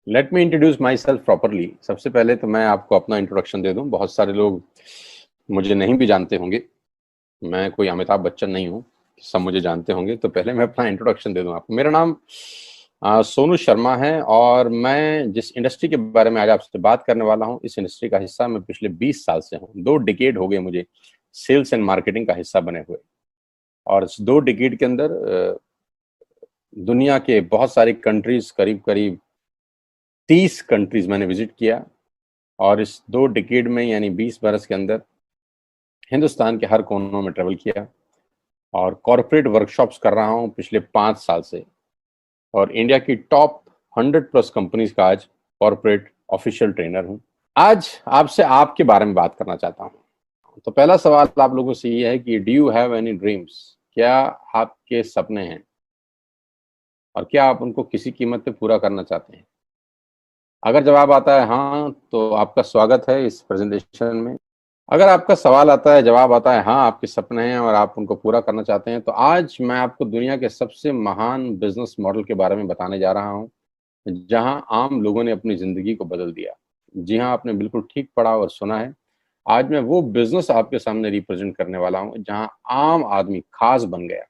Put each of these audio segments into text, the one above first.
Let me introduce my self properly. सबसे पहले तो मैं आपको अपना इंट्रोडक्शन दे दूं। बहुत सारे लोग मुझे नहीं भी जानते होंगे। मैं कोई अमिताभ बच्चन नहीं हूँ, सब मुझे जानते होंगे। तो पहले मैं अपना इंट्रोडक्शन दे दूं आपको। मेरा नाम सोनू शर्मा है और मैं जिस इंडस्ट्री के बारे में आज आपसे बात करने वाला हूँ, इस इंडस्ट्री का हिस्सा मैं पिछले 20 साल से हूँ। 2 डिकेड हो गए मुझे सेल्स एंड मार्केटिंग का हिस्सा बने हुए। और इस 2 डिकेड के अंदर दुनिया के बहुत सारी कंट्रीज, करीब करीब 30 कंट्रीज मैंने विजिट किया। और इस 2 डिकेड में यानी 20 बरस के अंदर हिंदुस्तान के हर कोनों में ट्रेवल किया और कॉरपोरेट वर्कशॉप्स कर रहा हूँ पिछले 5 साल से। और इंडिया की टॉप 100+ कंपनीज का आज कॉरपोरेट ऑफिशियल ट्रेनर हूँ। आज आपसे आपके बारे में बात करना चाहता हूँ। तो पहला सवाल आप लोगों से ये है कि do you have any dreams? क्या आपके सपने हैं और क्या आप उनको किसी कीमत पे पूरा करना चाहते हैं? अगर जवाब आता है हाँ, तो आपका स्वागत है इस प्रेजेंटेशन में। अगर आपका सवाल आता है, जवाब आता है हाँ, आपके सपने हैं और आप उनको पूरा करना चाहते हैं, तो आज मैं आपको दुनिया के सबसे महान बिजनेस मॉडल के बारे में बताने जा रहा हूँ, जहां आम लोगों ने अपनी जिंदगी को बदल दिया। जी हाँ, आपने बिल्कुल ठीक पढ़ा और सुना है। आज मैं वो बिजनेस आपके सामने रिप्रेजेंट करने वाला हूँ जहां आम आदमी खास बन गया।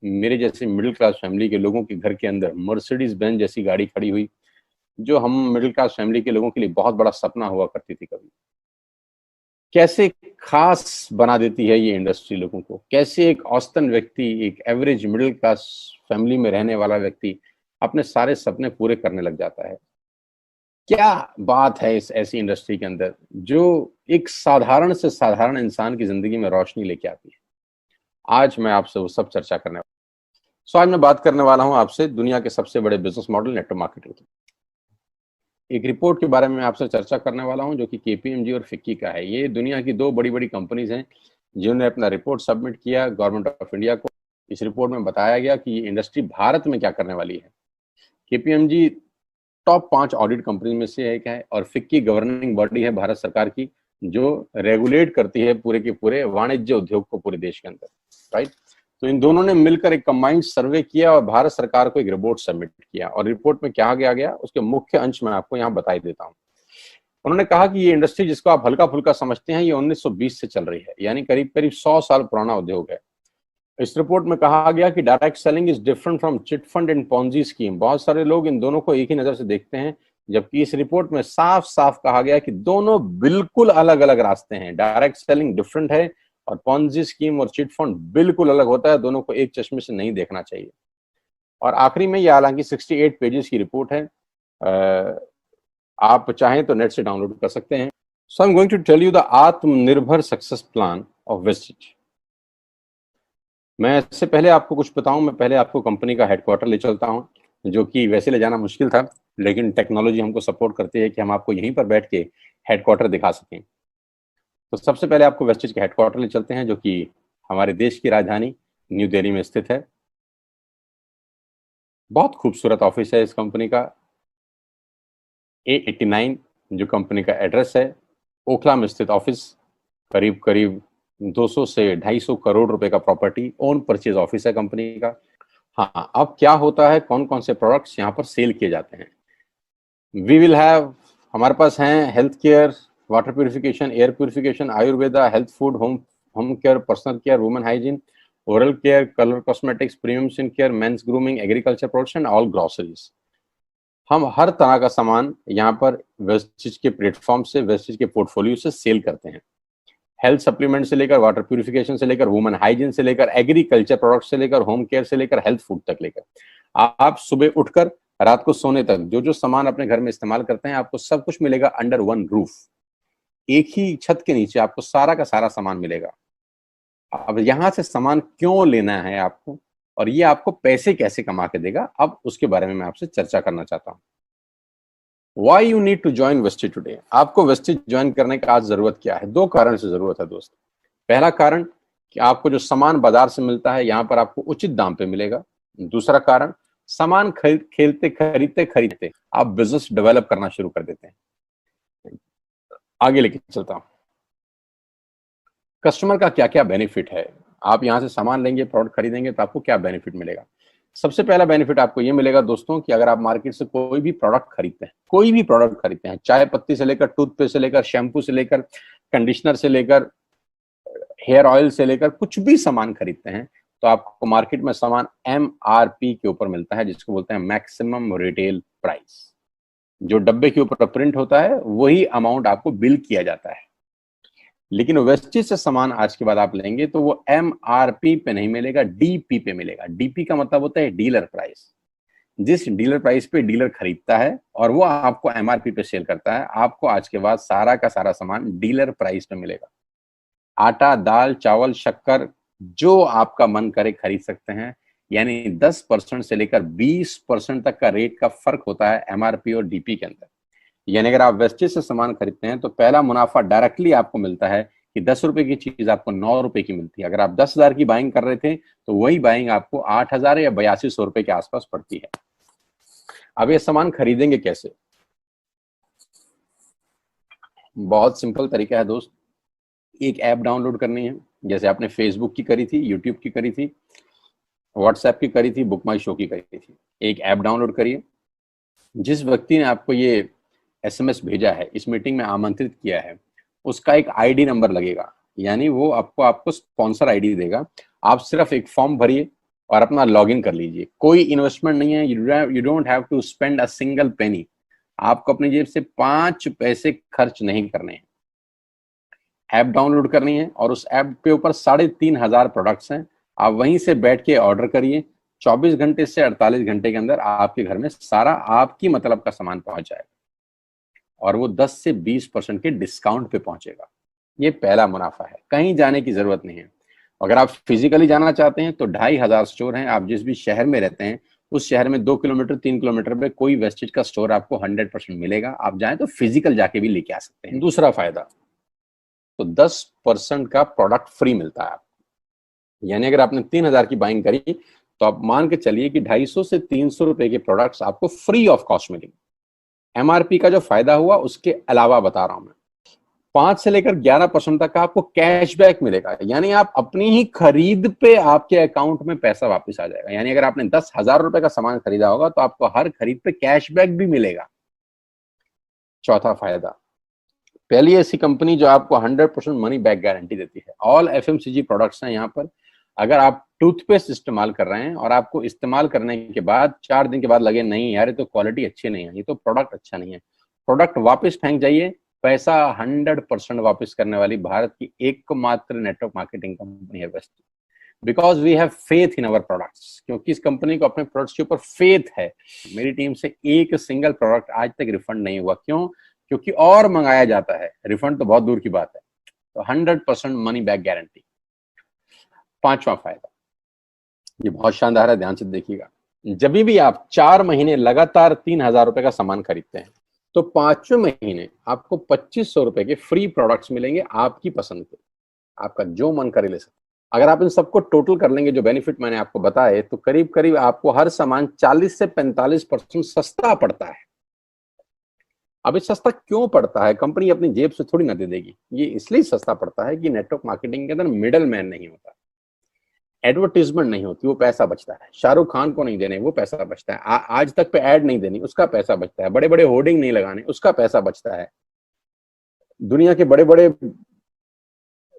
मेरे जैसे मिडिल क्लास फैमिली के लोगों के घर के अंदर मर्सिडीज बेंज जैसी गाड़ी खड़ी हुई, जो हम मिडिल क्लास फैमिली के लोगों के लिए बहुत बड़ा सपना हुआ करती थी कभी। कैसे खास बना देती है ये इंडस्ट्री लोगों को। कैसे एक औसतन व्यक्ति, एक एवरेज मिडिल क्लास फैमिली में रहने वाला व्यक्ति अपने सारे सपने पूरे करने लग जाता है। क्या बात है इस ऐसी इंडस्ट्री के अंदर जो एक साधारण से साधारण इंसान की जिंदगी में रोशनी लेके आती है। आज मैं आपसे वो सब चर्चा करने वाला हूँ। आज मैं बात करने वाला हूँ आपसे दुनिया के सबसे बड़े बिजनेस मॉडल नेटवर्क मार्केटिंग की। एक रिपोर्ट के बारे में आपसे चर्चा करने वाला हूं जो कि केपीएमजी और फिक्की का है। ये दुनिया की 2 बड़ी-बड़ी कंपनीज हैं जिन्होंने अपना रिपोर्ट सबमिट किया गवर्नमेंट ऑफ इंडिया को। इस रिपोर्ट में बताया गया कि ये इंडस्ट्री भारत में क्या करने वाली है। केपीएमजी टॉप 5 ऑडिट कंपनी में से एक है और फिक्की गवर्निंग बॉडी है भारत सरकार की, जो रेगुलेट करती है पूरे के पूरे वाणिज्य उद्योग को पूरे देश के अंदर, राइट। तो इन दोनों ने मिलकर एक कंबाइंड सर्वे किया और भारत सरकार को एक रिपोर्ट सबमिट किया। और रिपोर्ट में क्या गया उसके मुख्य अंश मैं आपको यहाँ बताई देता हूँ। उन्होंने कहा कि ये इंडस्ट्री जिसको आप हल्का फुल्का समझते हैं, ये 1920 से चल रही है, यानी करीब करीब 100 साल पुराना उद्योग है। इस रिपोर्ट में कहा गया कि direct selling is different from chit fund and Ponzi scheme. बहुत सारे लोग इन दोनों को एक ही नजर से देखते हैं, जबकि इस रिपोर्ट में साफ साफ कहा गया कि दोनों बिल्कुल अलग अलग रास्ते हैं। डायरेक्ट सेलिंग डिफरेंट है और पॉन्जी स्कीम और चिट फंड बिल्कुल अलग होता है। दोनों को एक चश्मे से नहीं देखना चाहिए। और आखिरी में ये हालांकि 68 पेजेस की रिपोर्ट है, आप चाहें तो नेट से डाउनलोड कर सकते हैं। So I am going to tell you the Atmanirbhar success plan of Vestige. मैं इससे पहले आपको कुछ बताऊं, मैं पहले आपको कंपनी का हेडक्वार्टर ले चलता हूं, जो कि वैसे ले जाना मुश्किल था, लेकिन टेक्नोलॉजी हमको सपोर्ट करती है कि हम आपको यहीं पर बैठ के हेडक्वार्टर दिखा सकें। तो सबसे पहले आपको वेस्टिज के हेडक्वार्टर ले चलते हैं, जो कि हमारे देश की राजधानी न्यू दिल्ली में स्थित है। बहुत खूबसूरत ऑफिस है इस कंपनी का। A89 जो कंपनी का एड्रेस है, ओखला में स्थित ऑफिस। करीब करीब 200 से 250 करोड़ रुपए का प्रॉपर्टी ओन परचेज ऑफिस है कंपनी का। हाँ, अब क्या होता है, कौन कौन से प्रोडक्ट्स यहाँ पर सेल किए जाते हैं। वी विल हैव, हमारे पास हैं health care, water purification, air purification, Ayurveda, health food, home home care, personal care, women hygiene, oral care, colour cosmetics, premium skin care, mains grooming, agriculture products and all groceries. हम हर तरह का सामान यहाँ पर Vestige के platform से, Vestige के portfolio से सेल करते हैं। हेल्थ सप्लीमेंट से लेकर, वाटर प्यूरिफिकेशन से लेकर, वुमेन हाइजीन से लेकर, एग्रीकल्चर प्रोडक्ट से लेकर, होम केयर से लेकर, हेल्थ फूड तक लेकर, आप सुबह उठकर रात को सोने तक जो जो सामान अपने घर में इस्तेमाल करते हैं, आपको सब कुछ मिलेगा अंडर वन रूफ। एक ही छत के नीचे आपको सारा का सारा सामान मिलेगा। अब यहाँ से सामान क्यों लेना है आपको और ये आपको पैसे कैसे कमा के देगा, अब उसके बारे में मैं आपसे चर्चा करना चाहता हूँ। Why you need to join Vestige today. आपको वेस्टिज ज्वाइन करने का आज जरूरत क्या है? 2 कारण से जरूरत है दोस्त। पहला कारण कि आपको जो सामान बाजार से मिलता है यहाँ पर आपको उचित दाम पे मिलेगा। दूसरा कारण, सामान खेलते खरीदते खरीदते आप बिजनेस डेवलप करना शुरू कर देते हैं। आगे लेके चलता हूं, कस्टमर का क्या क्या बेनिफिट है। आप यहाँ से सामान लेंगे, प्रोडक्ट खरीदेंगे तो आपको क्या बेनिफिट मिलेगा। सबसे पहला बेनिफिट आपको ये मिलेगा दोस्तों कि अगर आप मार्केट से कोई भी प्रोडक्ट खरीदते हैं, कोई भी प्रोडक्ट खरीदते हैं, चाय पत्ती से लेकर टूथपेस्ट से लेकर शैम्पू से लेकर कंडीशनर से लेकर हेयर ऑयल से लेकर कुछ भी सामान खरीदते हैं, तो आपको मार्केट में सामान MRP के ऊपर मिलता है, जिसको बोलते हैं मैक्सिमम रिटेल प्राइस। जो डब्बे के ऊपर प्रिंट होता है वही अमाउंट आपको बिल किया जाता है। लेकिन वेस्टेज से सामान आज के बाद आप लेंगे तो वो MRP पे नहीं मिलेगा, DP पे मिलेगा। DP का मतलब होता है डीलर प्राइस। जिस डीलर प्राइस पे डीलर खरीदता है और वो आपको MRP पे सेल करता है, आपको आज के बाद सारा का सारा सामान डीलर प्राइस पे मिलेगा। आटा, दाल, चावल, शक्कर जो आपका मन करे खरीद सकते हैं। यानी 10% से लेकर 20% तक का रेट का फर्क होता है MRP और DP के अंदर। यानी अगर आप वेस्टेज से सामान खरीदते हैं तो पहला मुनाफा डायरेक्टली आपको मिलता है कि 10 रुपए की चीज आपको 9 रुपए की मिलती है। अगर आप 10,000 की बाइंग कर रहे थे तो वही बाइंग आपको 8,000 या 8200 रुपए के आसपास पड़ती है। अब ये सामान खरीदेंगे कैसे? बहुत सिंपल तरीका है दोस्त। एक ऐप डाउनलोड करनी है, जैसे आपने फेसबुक की करी थी, यूट्यूब की करी थी, व्हाट्सएप की करी थी, बुक माई शो की करी थी। एक ऐप डाउनलोड करिए। जिस व्यक्ति ने आपको ये SMS भेजा है, इस मीटिंग में आमंत्रित किया है, उसका एक ID नंबर लगेगा, यानी वो आपको स्पॉन्सर ID देगा। आप सिर्फ एक फॉर्म भरिए और अपना लॉगिन कर लीजिए। कोई इन्वेस्टमेंट नहीं है, you don't have to spend a single penny. आपको अपनी जेब से 5 पैसे खर्च नहीं करने हैं। ऐप डाउनलोड करनी है और उस ऐप पे ऊपर 3,500 प्रोडक्ट्स हैं। आप वहीं से बैठ के ऑर्डर करिए। 24 घंटे से 48 घंटे के अंदर आपके घर में सारा आपकी मतलब का सामान पहुंच जाएगा और वो 10 से 20% के डिस्काउंट पे पहुंचेगा। ये पहला मुनाफा है, कहीं जाने की जरूरत नहीं है। अगर आप फिजिकली जाना चाहते हैं तो 2,500 स्टोर हैं। आप जिस भी शहर में रहते हैं उस शहर में 2 किलोमीटर 3 किलोमीटर पे कोई वेस्टेज का स्टोर आपको 100% मिलेगा। आप जाएं तो फिजिकल जाके भी लेके आ सकते हैं। दूसरा फायदा, तो 10% का प्रोडक्ट फ्री मिलता है आपको। यानी अगर आपने 3,000 की बाइंग करी तो आप मान के चलिए कि 250 से 300 रुपए के प्रोडक्ट्स आपको फ्री ऑफ कॉस्ट मिलेंगे। MRP का जो फायदा हुआ उसके अलावा बता रहा हूं मैं। 5 से लेकर 11% तक का आपको कैशबैक मिलेगा। यानी आप अपनी ही खरीद पे आपके अकाउंट में पैसा वापस आ जाएगा। यानी अगर आपने 10,000 रुपए का सामान खरीदा होगा तो आपको हर खरीद पे कैशबैक भी मिलेगा। चौथा फायदा, पहली ऐसी कंपनी जो आपको 100% मनी बैक गारंटी देती है। ऑल FMCG प्रोडक्ट्स हैं यहाँ पर। अगर आप टूथपेस्ट इस्तेमाल कर रहे हैं और आपको इस्तेमाल करने के बाद 4 दिन के बाद लगे नहीं यार ये तो क्वालिटी अच्छी नहीं है, ये तो प्रोडक्ट अच्छा नहीं है, प्रोडक्ट वापस फेंक जाइए। पैसा 100% वापस करने वाली भारत की एकमात्र नेटवर्क मार्केटिंग कंपनी है वेस्ट। Because we have faith in our products, क्योंकि इस कंपनी को अपने प्रोडक्ट्स के ऊपर फेथ है। मेरी टीम से एक सिंगल प्रोडक्ट आज तक रिफंड नहीं हुआ। क्यों? क्योंकि और मंगाया जाता है, रिफंड तो बहुत दूर की बात है। तो 100% मनी बैक गारंटी। पांचवा फायदा, ये बहुत शानदार है, ध्यान से देखिएगा। जब भी आप 4 महीने लगातार 3,000 रुपए का सामान खरीदते हैं तो 5वें महीने आपको 2,500 रुपए के फ्री प्रोडक्ट्स मिलेंगे आपकी पसंद के। आपका जो मन करे ले सकते। अगर आप इन सबको टोटल कर लेंगे, जो बेनिफिट मैंने आपको बताए, तो करीब करीब आपको हर सामान 40 से 45% सस्ता पड़ता है। अब ये सस्ता क्यों पड़ता है? कंपनी अपनी जेब से थोड़ी ना दे देगी। ये इसलिए सस्ता पड़ता है कि नेटवर्क मार्केटिंग के अंदर मिडल मैन नहीं होता, एडवर्टीजमेंट नहीं होती, वो पैसा बचता है। शाहरुख खान को नहीं देने, वो पैसा बचता है। आज तक पे ऐड नहीं देनी, उसका पैसा बचता है। बड़े बड़े होर्डिंग नहीं लगाने, उसका पैसा बचता है। दुनिया के बड़े बड़े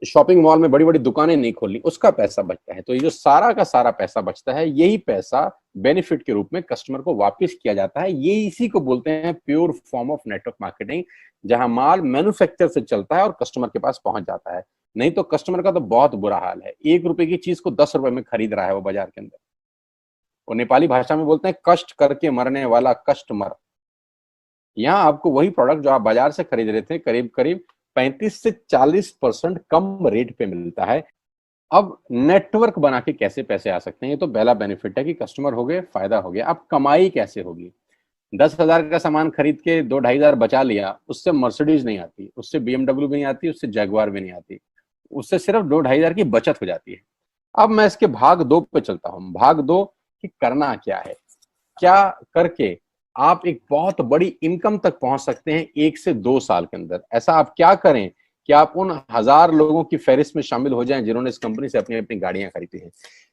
शॉपिंग मॉल में बड़ी बड़ी दुकानें नहीं खोलनी, उसका पैसा बचता है। तो ये जो सारा का सारा पैसा बचता है, यही पैसा बेनिफिट के रूप में कस्टमर को वापस किया जाता है। ये इसी को बोलते हैं pure form of network marketing, जहां माल मैन्युफैक्चर से चलता है और कस्टमर के पास पहुंच जाता है। नहीं तो कस्टमर का तो बहुत बुरा हाल है। 1 रुपए की चीज को 10 रुपए में खरीद रहा है वो बाजार के अंदर। वो नेपाली भाषा में बोलते हैं कष्ट करके मरने वाला कस्टमर। यहाँ आपको वही प्रोडक्ट जो आप बाजार से खरीद रहे थे करीब करीब 35 से 40% कम रेट पे मिलता है। अब नेटवर्क बना के कैसे पैसे आ सकते हैं? ये तो पहला बेनिफिट है कि कस्टमर हो गए, फायदा हो गया। अब कमाई कैसे होगी? 10,000 का सामान खरीद के 2-2,500 बचा लिया, उससे मर्सिडीज नहीं आती, उससे BMW भी नहीं आती, उससे जैगवार भी नहीं आती, उससे सिर्फ 2-2,500 की बचत हो जाती है। अब मैं इसके भाग 2 पे चलता हूं। भाग 2 कि करना क्या है, क्या करके आप एक बहुत बड़ी इनकम तक पहुंच सकते हैं 1 से 2 साल के अंदर। ऐसा आप क्या करें कि आप उन 1000 लोगों की फहरिस्त में शामिल हो जाएं जिन्होंने इस कंपनी से अपनी अपनी गाड़ियां खरीदी हैं।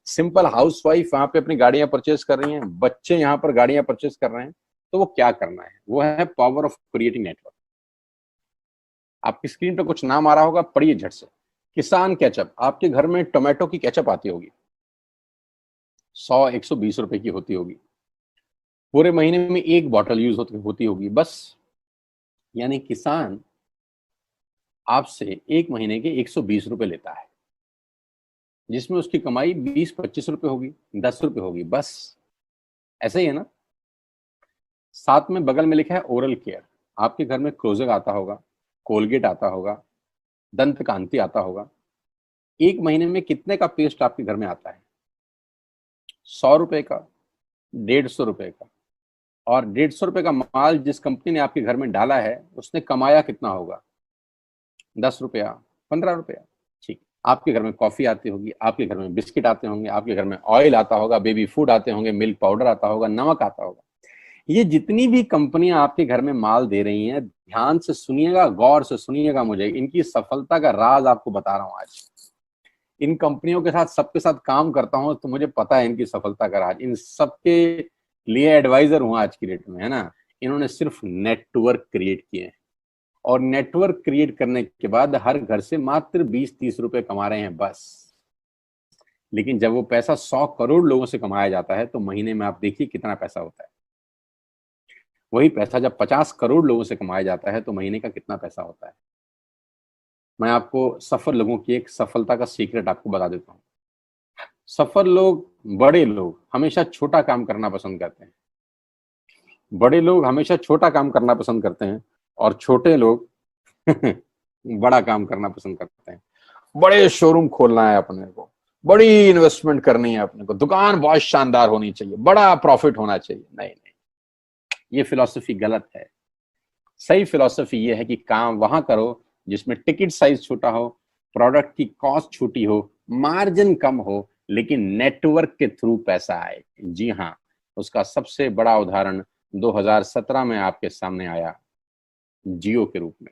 सिंपल हाउसवाइफ वहां पे अपनी गाड़ियां परचेज कर रही हैं, बच्चे यहाँ पर गाड़ियां परचेज कर रहे हैं, तो वो क्या करना है, वो है पावर ऑफ क्रिएटिंग नेटवर्क। आपकी स्क्रीन पर कुछ नाम आ रहा होगा, पढ़िए झट से। किसान केचप, आपके घर में टोमेटो की केचप आती होगी, 100-120 रुपए की होती होगी, पूरे महीने में एक बॉटल यूज होती होगी बस। यानी किसान आपसे एक महीने के 120 रुपए लेता है, जिसमें उसकी कमाई 20-25 रुपए होगी, 10 रुपए होगी बस। ऐसा ही है ना। साथ में बगल में लिखा है ओरल केयर। आपके घर में क्लोजर आता होगा, कोलगेट आता होगा, दंत कांति आता होगा। एक महीने में कितने का पेस्ट आपके घर में आता है? 100 रुपए का, 150 रुपए का। और 150 रुपए का माल जिस कंपनी ने आपके घर में डाला है, उसने कमाया कितना होगा? 10 रुपया, 15 रुपया। ठीक। आपके घर में कॉफी आती होगी, आपके घर में बिस्किट आते होंगे, आपके घर में ऑयल आता होगा, बेबी फूड आते होंगे, मिल्क पाउडर आता होगा, नमक आता होगा। ये जितनी भी कंपनियां आपके घर में माल दे रही हैं, ध्यान से सुनिएगा, गौर से सुनिएगा, मुझे इनकी सफलता का राज आपको बता रहा हूं आज। इन कंपनियों के साथ, सबके साथ काम करता हूं, तो मुझे पता है इनकी सफलता का राज। इन सबके लिए एडवाइजर हूं आज की डेट में, है ना। इन्होंने सिर्फ नेटवर्क क्रिएट किए हैं, और नेटवर्क क्रिएट करने के बाद हर घर से मात्र 20-30 रुपए कमा रहे हैं बस। लेकिन जब वो पैसा 100 करोड़ लोगों से कमाया जाता है, तो महीने में आप देखिए कितना पैसा होता है। वही पैसा जब 50 करोड़ लोगों से कमाया जाता है, तो महीने का कितना पैसा होता है। मैं आपको सफल लोगों की एक सफलता का सीक्रेट आपको बता देता हूँ। सफल लोग, बड़े लोग हमेशा छोटा काम करना पसंद करते हैं। बड़े लोग हमेशा छोटा काम करना पसंद करते हैं, और छोटे लोग बड़ा काम करना पसंद करते हैं। बड़े शोरूम खोलना है अपने को, बड़ी इन्वेस्टमेंट करनी है अपने को, दुकान बहुत शानदार होनी चाहिए, बड़ा प्रॉफिट होना चाहिए। नहीं नहीं, ये फिलॉसफी गलत है। सही फिलॉसफी ये है कि काम वहां करो जिसमें टिकट साइज छोटा हो, प्रोडक्ट की कॉस्ट छोटी हो, मार्जिन कम हो, लेकिन नेटवर्क के थ्रू पैसा आए। जी हाँ, उसका सबसे बड़ा उदाहरण 2017 में आपके सामने आया, जियो के रूप में।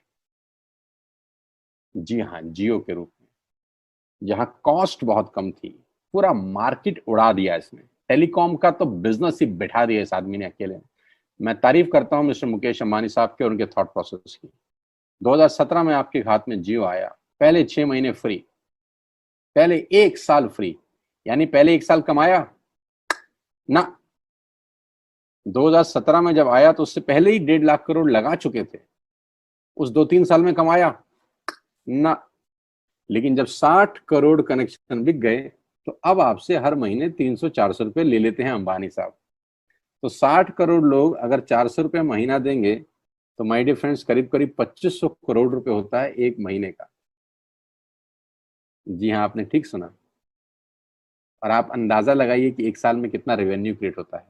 जी हाँ, जियो के रूप में, जहां कॉस्ट बहुत कम थी, पूरा मार्केट उड़ा दिया इसने। टेलीकॉम का तो बिजनेस ही बिठा दिया इस आदमी ने अकेले। मैं तारीफ करता हूं मिस्टर मुकेश अंबानी साहब के और उनके थॉट प्रोसेस की। 2017 में आपके हाथ में जियो आया, पहले 6 महीने फ्री, पहले 1 साल फ्री। यानी पहले 1 साल कमाया ना। 2017 में जब आया तो उससे पहले ही 1.5 लाख करोड़ लगा चुके थे। उस 2-3 साल में कमाया ना। लेकिन जब 60 करोड़ कनेक्शन बिक गए, तो अब आपसे हर महीने 300-400 रुपए ले लेते हैं अंबानी साहब। तो 60 करोड़ लोग अगर 400 रुपये महीना देंगे, तो माय डियर फ्रेंड्स, करीब करीब 2500 करोड़ रुपए होता है एक महीने का। जी हाँ, आपने ठीक सुना। और आप अंदाजा लगाइए कि 1 साल में कितना रेवेन्यू क्रिएट होता है।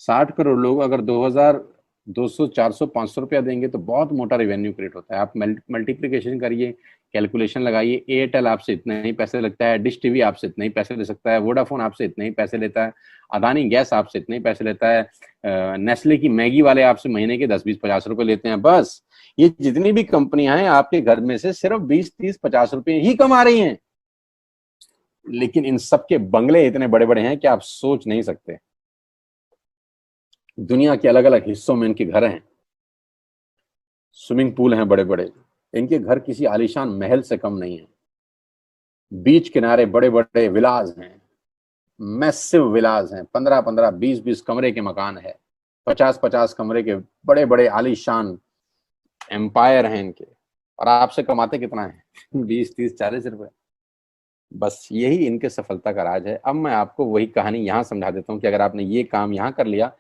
60 करोड़ लोग अगर 2200, 400, 500 रुपया देंगे, तो बहुत मोटा रेवेन्यू क्रिएट होता है। आप मल्टीप्लिकेशन करिए, कैलकुलेशन लगाइए। एयरटेल आपसे इतने ही पैसे लगता है, डिश टीवी आपसे इतने ही पैसे ले सकता है, वोडाफोन आपसे इतने ही पैसे लेता है, अदानी गैस आपसे इतने ही पैसे लेता है, नेस्ले की मैगी वाले आपसे महीने के 10-20-50 रुपए लेते हैं बस। ये जितनी भी कंपनियां हैं, आपके घर में से सिर्फ 20-30-50 रुपए ही कमा रही हैं। लेकिन इन सबके बंगले इतने बड़े बड़े हैं कि आप सोच नहीं सकते। दुनिया के अलग अलग हिस्सों में इनके घर हैं, स्विमिंग पूल हैं बड़े बड़े। इनके घर किसी आलीशान महल से कम नहीं है। बीच किनारे बड़े बड़े विलाज हैं, मैसिव विलाज हैं, 15-15, 20-20 कमरे के मकान है, 50-50 कमरे के बड़े बड़े आलीशान एम्पायर हैं इनके। और आपसे कमाते कितना है? 20-30-40 रुपए। बस यही इनके सफलता का राज है। अब मैं आपको वही कहानी यहाँ समझा देता हूँ कि अगर आपने ये काम यहाँ कर लिया,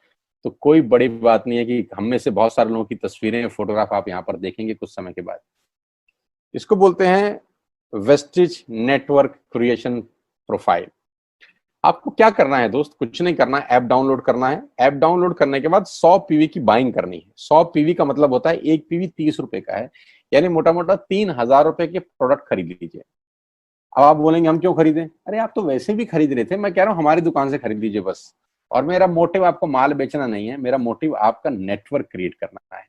तो कोई बड़ी बात नहीं है कि हम में से बहुत सारे लोगों की तस्वीरें, फोटोग्राफ आप यहाँ पर देखेंगे कुछ समय के बाद। इसको बोलते हैं वेस्टिज नेटवर्क क्रिएशन प्रोफाइल। आपको क्या करना है दोस्त? कुछ नहीं करना है, ऐप डाउनलोड करना है। ऐप डाउनलोड करने के बाद 100 पीवी की बाइंग करनी है। 100 पीवी का मतलब होता है एक पीवी 30 रुपए का है, यानी मोटा मोटा 3000 रुपए के प्रोडक्ट खरीद लीजिए। अब आप बोलेंगे हम क्यों खरीदें? अरे आप तो वैसे भी खरीद रहे थे, मैं कह रहा हूं हमारी दुकान से खरीद लीजिए बस। और मेरा मोटिव आपको माल बेचना नहीं है, मेरा मोटिव आपका नेटवर्क क्रिएट करना है।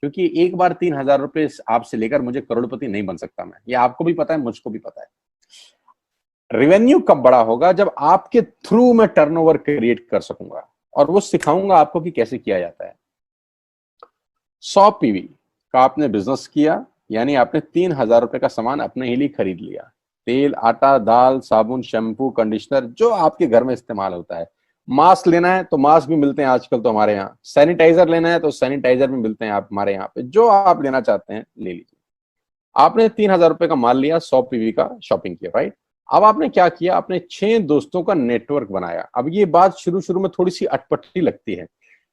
क्योंकि एक बार 3,000 रुपए आपसे लेकर मुझे करोड़पति नहीं बन सकता मैं, ये आपको भी पता है, मुझको भी पता है। रेवेन्यू कब बड़ा होगा? जब आपके थ्रू मैं टर्नओवर क्रिएट कर सकूंगा और वो सिखाऊंगा आपको कि कैसे किया जाता है। 100 पीवी का आपने बिजनेस किया, यानी आपने 3,000 रुपए का सामान अपने ही लिए खरीद लिया। तेल, आटा, दाल, साबुन, शैम्पू, कंडीशनर, जो आपके घर में इस्तेमाल होता है। मास्क लेना है तो मास्क भी मिलते हैं आजकल तो हमारे यहाँ। सैनिटाइजर लेना है तो सैनिटाइजर भी मिलते हैं आप हमारे यहाँ पे। जो आप लेना चाहते हैं ले लीजिए। आपने 3,000 रुपए का माल लिया, 100 पीवी का शॉपिंग किया, राइट? अब आपने क्या किया? आपने 6 दोस्तों का नेटवर्क बनाया। अब ये बात शुरू शुरू में थोड़ी सी अटपटी लगती है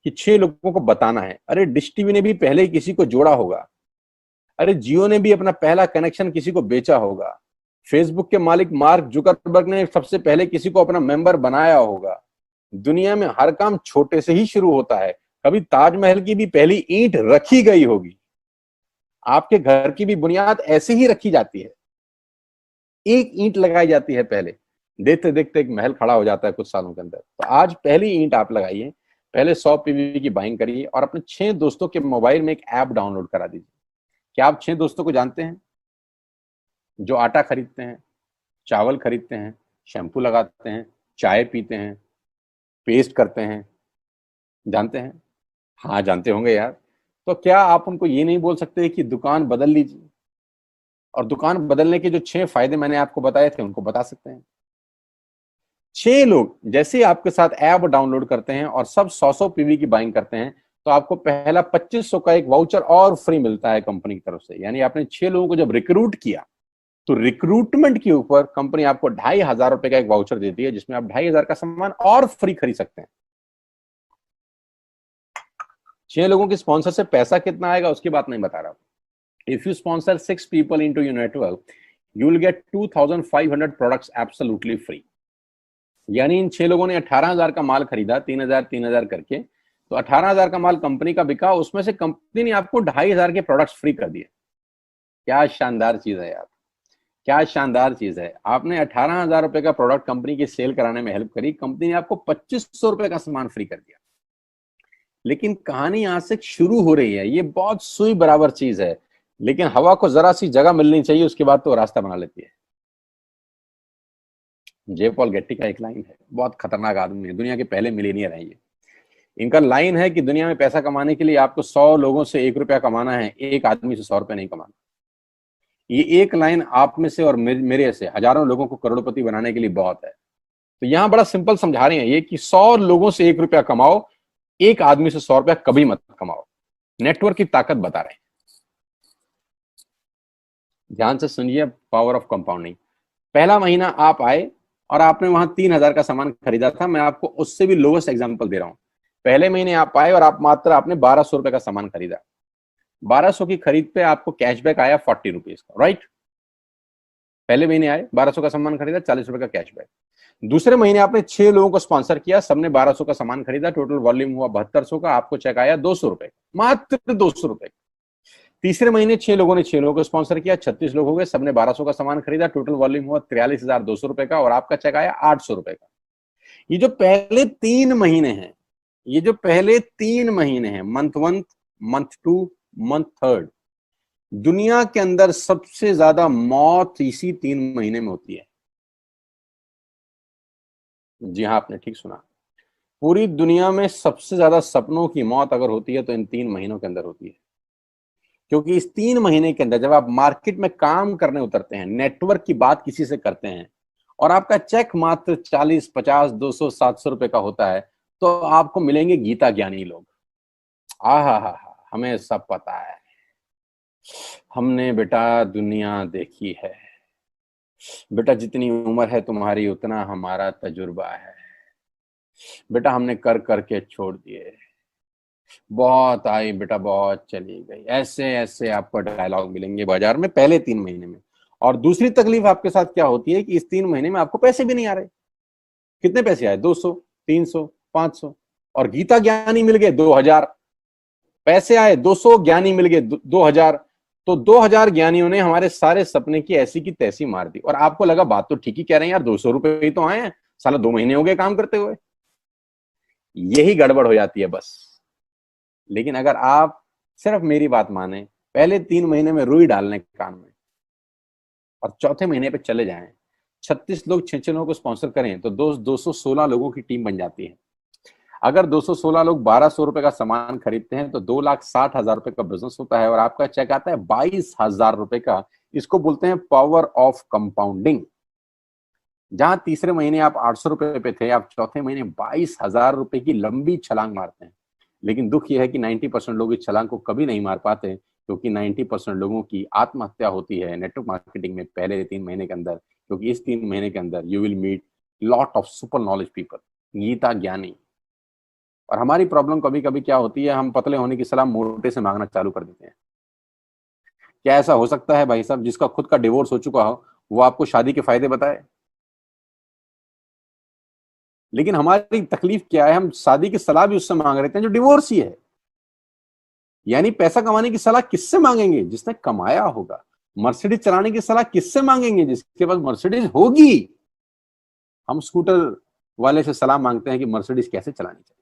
कि 6 लोगों को बताना है। अरे डिश टीवी ने भी पहले ही किसी को जोड़ा होगा, अरे जियो ने भी अपना पहला कनेक्शन किसी को बेचा होगा, फेसबुक के मालिक मार्क जुकरबर्ग ने सबसे पहले किसी को अपना मेंबर बनाया होगा। दुनिया में हर काम छोटे से ही शुरू होता है। कभी ताजमहल की भी पहली ईंट रखी गई होगी। आपके घर की भी बुनियाद ऐसे ही रखी जाती है, एक ईंट लगाई जाती है पहले, देखते देखते एक महल खड़ा हो जाता है कुछ सालों के अंदर। तो आज पहली ईंट आप लगाइए, पहले 100 पीवी की बाइंग करिए और अपने 6 दोस्तों के मोबाइल में एक ऐप डाउनलोड करा दीजिए। क्या आप 6 दोस्तों को जानते हैं जो आटा खरीदते हैं, चावल खरीदते हैं, शैम्पू लगाते हैं, चाय पीते हैं, पेस्ट करते हैं? जानते हैं? हाँ जानते होंगे यार। तो क्या आप उनको ये नहीं बोल सकते कि दुकान बदल लीजिए? और दुकान बदलने के जो 6 फायदे मैंने आपको बताए थे उनको बता सकते हैं। 6 लोग जैसे ही आपके साथ ऐप डाउनलोड करते हैं और सब 100 पीवी की बाइंग करते हैं, तो आपको पहला 2500 का एक वाउचर और फ्री मिलता है कंपनी की तरफ से। यानी आपने 6 लोगों को जब रिक्रूट किया तो रिक्रूटमेंट के ऊपर कंपनी आपको 2,500 रुपए का एक वाउचर देती है, जिसमें आप 2,500 का सामान और फ्री खरीद सकते हैं। 6 लोगों की स्पॉन्सर से पैसा कितना आएगा उसकी बात नहीं बता रहा हूं। If you sponsor 6 people into your network, you will get 2,500 products absolutely free. यानी इन 6 लोगों ने 18,000 का माल खरीदा, 3,000 करके, तो 18,000 का माल कंपनी का बिका, उसमें से कंपनी ने आपको 2,500 के प्रोडक्ट्स फ्री कर दिए। क्या शानदार चीज है यार, क्या शानदार चीज है। आपने 18,000 रुपए का प्रोडक्ट कंपनी की सेल कराने में हेल्प करी, कंपनी ने आपको 2,500 रुपए का सामान फ्री कर दिया। लेकिन कहानी यहां से शुरू हो रही है। ये बहुत सुई बराबर चीज है, लेकिन हवा को जरा सी जगह मिलनी चाहिए, उसके बाद तो रास्ता बना लेती है। जे पॉल गेट्टी का एक लाइन है, बहुत खतरनाक आदमी है, दुनिया के पहले मिलीनियर है ये। इनका लाइन है कि दुनिया में पैसा कमाने के लिए आपको 100 लोगों से 1 रुपया कमाना है, एक आदमी से 100 रुपया नहीं कमाना। ये एक लाइन आप में से और मेरे से हजारों लोगों को करोड़पति बनाने के लिए बहुत है। तो यहां बड़ा सिंपल समझा रहे हैं ये कि 100 लोगों से 1 रुपया कमाओ, एक आदमी से 100 रुपया कभी मत कमाओ। नेटवर्क की ताकत बता रहे हैं। ध्यान से सुनिए, पावर ऑफ कंपाउंडिंग। पहला महीना आप आए और आपने वहां 3,000 का सामान खरीदा था। मैं आपको उससे भी लोवेस्ट एग्जांपल दे रहा हूं। पहले महीने आप आए और आप मात्र आपने 1,200 रुपए का सामान खरीदा। 1,200 की खरीद पे आपको कैशबैक आया 40 रुपीज का, राइट? पहले महीने आए, 1,200 का सामान खरीदा, 40 रुपए का कैशबैक। दूसरे महीने आपने 6 लोगों को स्पॉन्सर किया, सबने 1,200 का सामान खरीदा, टोटल वॉल्यूम हुआ 7,200 का, आपको चेक आया 200 रुपए, मात्र 200 रुपए। तीसरे महीने 6 लोगों ने 6 लोगों को स्पॉन्सर किया, 36 लोग हो गए, सबने 1,200 का सामान खरीदा, टोटल वॉल्यूम हुआ 43,200 रुपए का और आपका चेक आया 800 रुपए का। ये जो पहले 3 महीने हैं, ये जो पहले 3 महीने हैं, मंथ 1, मंथ 2, मंथ 3, दुनिया के अंदर सबसे ज्यादा मौत इसी 3 महीने में होती है। जी हाँ, आपने ठीक सुना। पूरी दुनिया में सबसे ज्यादा सपनों की मौत अगर होती है तो इन 3 महीनों के अंदर होती है। क्योंकि इस 3 महीने के अंदर जब आप मार्केट में काम करने उतरते हैं, नेटवर्क की बात किसी से करते हैं और आपका चेक मात्र 40, 50, 200, 700 रुपए का होता है, तो आपको मिलेंगे गीता ज्ञानी लोग। हा, हमें सब पता है, हमने बेटा दुनिया देखी है, बेटा जितनी उम्र है तुम्हारी उतना हमारा तजुर्बा है, बेटा हमने कर करके छोड़ दिए, बहुत आई बेटा बहुत चली गई। ऐसे ऐसे आपको डायलॉग मिलेंगे बाजार में पहले 3 महीने में। और दूसरी तकलीफ आपके साथ क्या होती है कि इस 3 महीने में आपको पैसे भी नहीं आ रहे। कितने पैसे आए? 200, 300, 500, और गीता ज्ञानी मिल गए 2,000। पैसे आए 200, ज्ञानी मिल गए 2,000। तो 2,000 ज्ञानियों ने हमारे सारे सपने की ऐसी की तैसी मार दी। और आपको लगा बात तो ठीक ही कह रहे हैं यार, 200 रुपए ही तो आए हैं, साला 2 महीने हो गए काम करते हुए। यही गड़बड़ हो जाती है बस। लेकिन अगर आप सिर्फ मेरी बात माने, पहले 3 महीने में रुई डालने कान में और चौथे महीने पे चले जाएं। 36 लोग 6 लोगों को स्पॉन्सर करें तो 216 लोगों की टीम बन जाती है। अगर 216 लोग 1200 रुपए का सामान खरीदते हैं तो 2,60,000 रुपए का बिजनेस होता है और आपका चेक आता है 22,000 रुपए का। इसको बोलते हैं पावर ऑफ कंपाउंडिंग। जहां तीसरे महीने आप 800 रुपए पे थे, आप चौथे महीने 22,000 रुपए की लंबी छलांग मारते हैं। लेकिन दुख यह है कि 90% लोग इस छलांग को कभी नहीं मार पाते, क्योंकि 90% लोगों की आत्महत्या होती है नेटवर्क मार्केटिंग में पहले 3 महीने के अंदर। क्योंकि इस 3 महीने के अंदर you will meet lot of super knowledge people, गीता ज्ञानी। और हमारी प्रॉब्लम कभी कभी क्या होती है, हम पतले होने की सलाह मोटे से मांगना चालू कर देते हैं। क्या ऐसा हो सकता है भाई साहब, जिसका खुद का डिवोर्स हो चुका हो वो आपको शादी के फायदे बताए? लेकिन हमारी तकलीफ क्या है, हम शादी की सलाह भी उससे मांग रहे थे जो डिवोर्स ही है। यानी पैसा कमाने की सलाह किससे मांगेंगे? जिसने कमाया होगा। मर्सिडीज चलाने की सलाह किससे मांगेंगे? जिसके पास मर्सिडीज होगी। हम स्कूटर वाले से सलाह मांगते हैं कि मर्सिडीज कैसे चलानी चाहिए।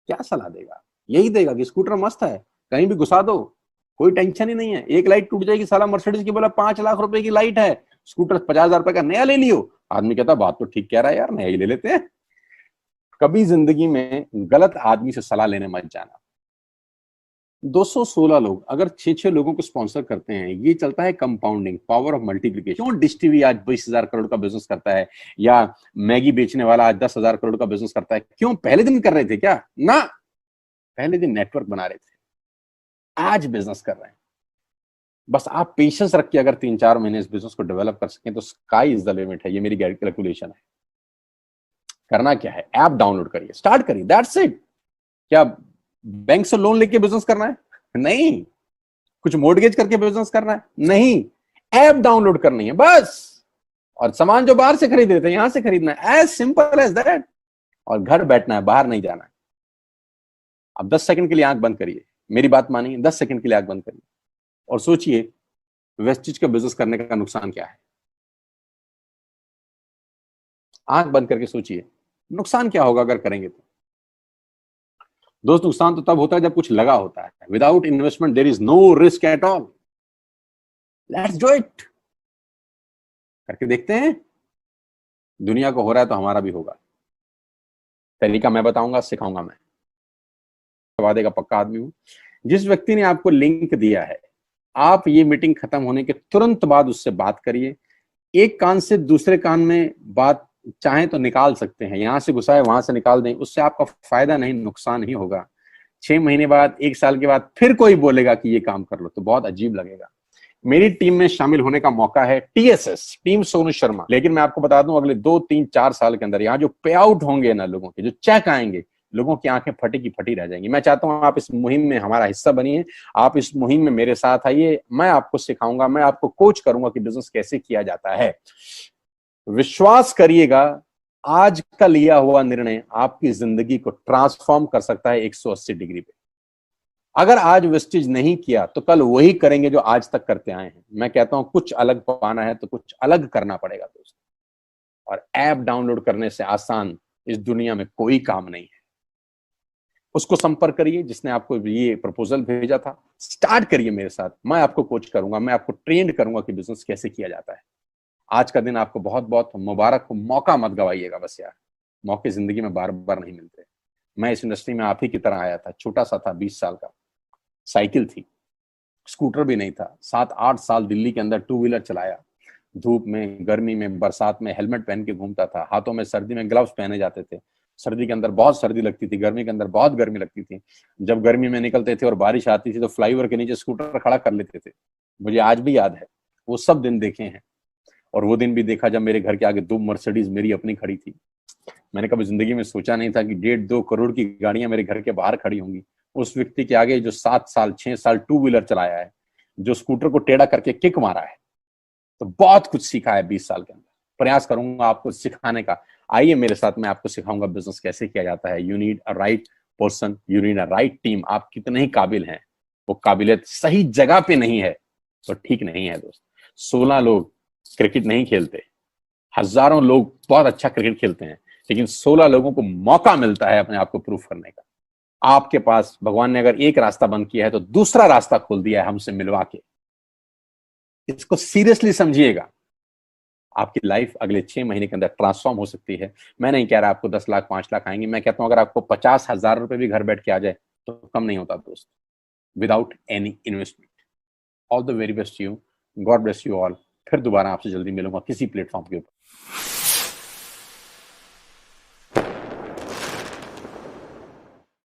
क्या सलाह देगा? यही देगा कि स्कूटर मस्त है, कहीं भी घुसा दो, कोई टेंशन ही नहीं है। एक लाइट टूट जाएगी, साला मर्सिडीज की बोला 5 लाख रुपए की लाइट है, स्कूटर 50,000 रुपए का नया ले लियो। आदमी कहता बात तो ठीक कह रहा है यार, नया ही ले लेते हैं। कभी जिंदगी में गलत आदमी से सलाह लेने मत जाना। 216 लोग अगर 6 लोगों को स्पॉन्सर करते हैं, ये चलता है कंपाउंडिंग, पावर ऑफ मल्टीप्लिकेशन। क्यों डिश टीवी आज 20,000 करोड़ का बिजनेस करता है, या मैगी बेचने वाला आज 10,000 करोड़ का बिजनेस करता है? क्यों? पहले दिन कर रहे थे क्या? ना, पहले दिन नेटवर्क बना रहे थे, आज बिजनेस कर रहे हैं। बस आप पेशेंस रख के अगर 3-4 महीने इस बिजनेस को डेवलप कर सकें तो स्काई इज द लिमिट है। ये मेरी कैलकुलेशन है। करना क्या है, ऐप डाउनलोड करिए, स्टार्ट करिए, दैट्स इट। क्या बैंक से लोन लेके बिजनेस करना है? नहीं। कुछ मोर्टगेज करके बिजनेस करना है? नहीं। ऐप डाउनलोड करनी है बस। और सामान जो बाहर से खरीद रहे थे यहां से खरीदना है, एज सिंपल एज दैट। और घर बैठना है, बाहर नहीं जाना है। अब 10 सेकंड के लिए आंख बंद करिए, मेरी बात मानिए, 10 सेकंड के लिए आंख बंद करिए और सोचिए वेस्टिज का बिजनेस करने का नुकसान क्या है। आंख बंद करके सोचिए नुकसान क्या होगा अगर करेंगे तो। दोस्त, नुकसान तो तब होता है जब कुछ लगा होता है। Without investment there is no risk at all. Let's do it. करके देखते हैं। दुनिया को हो रहा है तो हमारा भी होगा। तरीका मैं बताऊंगा, सिखाऊंगा मैं। वादे का पक्का आदमी हूं। जिस व्यक्ति ने आपको लिंक दिया है, आप ये मीटिंग खत्म होने के तुरंत बाद उससे बात करिए। एक कान से दूसरे कान में बात चाहें तो निकाल सकते हैं, यहां से घुसाए वहां से निकाल दें, उससे आपका फायदा नहीं नुकसान ही होगा। 6 महीने बाद, 1 साल के बाद फिर कोई बोलेगा कि ये काम कर लो तो बहुत अजीब लगेगा। मेरी टीम में शामिल होने का मौका है टीएसएस, टीम सोनू शर्मा। लेकिन मैं आपको बता दूं, अगले 2-3-4 साल के अंदर यहाँ जो पे आउट होंगे ना, लोगों के जो चेक आएंगे, लोगों की आंखें फटी की फटी रह जाएंगी। मैं चाहता हूं आप इस मुहिम में हमारा हिस्सा बनिए, आप इस मुहिम में मेरे साथ आइए। मैं आपको सिखाऊंगा, मैं आपको कोच करूंगा कि बिजनेस कैसे किया जाता है। विश्वास करिएगा, आज का लिया हुआ निर्णय आपकी जिंदगी को ट्रांसफॉर्म कर सकता है 180 डिग्री पे। अगर आज वेस्टेज नहीं किया तो कल वही करेंगे जो आज तक करते आए हैं। मैं कहता हूं कुछ अलग पाना है तो कुछ अलग करना पड़ेगा दोस्त। और ऐप डाउनलोड करने से आसान इस दुनिया में कोई काम नहीं है। उसको संपर्क करिए जिसने आपको ये प्रपोजल भेजा था। स्टार्ट करिए मेरे साथ, मैं आपको कोच करूंगा, मैं आपको ट्रेंड करूंगा कि बिजनेस कैसे किया जाता है। आज का दिन आपको बहुत बहुत मुबारक हो। मौका मत गवाइएगा बस यार, मौके जिंदगी में बार बार नहीं मिलते। मैं इस इंडस्ट्री में आप ही की तरह आया था, छोटा सा था, 20 साल का, साइकिल थी, स्कूटर भी नहीं था। 7-8 साल दिल्ली के अंदर टू व्हीलर चलाया, धूप में, गर्मी में, बरसात में हेलमेट पहन के घूमता था, हाथों में सर्दी में ग्लव्स पहने जाते थे। सर्दी के अंदर बहुत सर्दी लगती थी, गर्मी के अंदर बहुत गर्मी लगती थी। जब गर्मी में निकलते थे और बारिश आती थी तो फ्लाईओवर के नीचे स्कूटर खड़ा कर लेते थे। मुझे आज भी याद है, वो सब दिन देखे हैं। और वो दिन भी देखा जब मेरे घर के आगे 2 मर्सिडीज मेरी अपनी खड़ी थी। मैंने कभी जिंदगी में सोचा नहीं था कि 1.5-2 करोड़ की गाड़ियां मेरे घर के बाहर खड़ी होंगी। उस व्यक्ति के आगे जो 7 साल 6 साल टू व्हीलर चलाया है, जो स्कूटर को टेढ़ा करके किक मारा है, तो बहुत कुछ सीखा है 20 साल के अंदर। प्रयास करूंगा आपको सिखाने का। आइए मेरे साथ, मैं आपको सिखाऊंगा बिजनेस कैसे किया जाता है। You need a right person, you need a right team. आप कितने ही काबिल हैं, वो काबिलियत सही जगह पे नहीं है तो ठीक नहीं है दोस्त। 16 लोग क्रिकेट नहीं खेलते, हजारों लोग बहुत अच्छा क्रिकेट खेलते हैं, लेकिन 16 लोगों को मौका मिलता है अपने आप को प्रूफ करने का। आपके पास भगवान ने अगर एक रास्ता बंद किया है तो दूसरा रास्ता खोल दिया है हमसे मिलवा के। इसको सीरियसली समझिएगा। आपकी लाइफ अगले 6 महीने के अंदर ट्रांसफॉर्म हो सकती है। मैं नहीं कह रहा आपको 10 लाख 5 लाख आएंगे, मैं कहता हूं अगर आपको 50,000 रुपए भी घर बैठ के आ जाए तो कम नहीं होता दोस्त, without any investment. All the very best you, God bless you all. फिर दोबारा आपसे जल्दी मिलूंगा किसी प्लेटफॉर्म के ऊपर।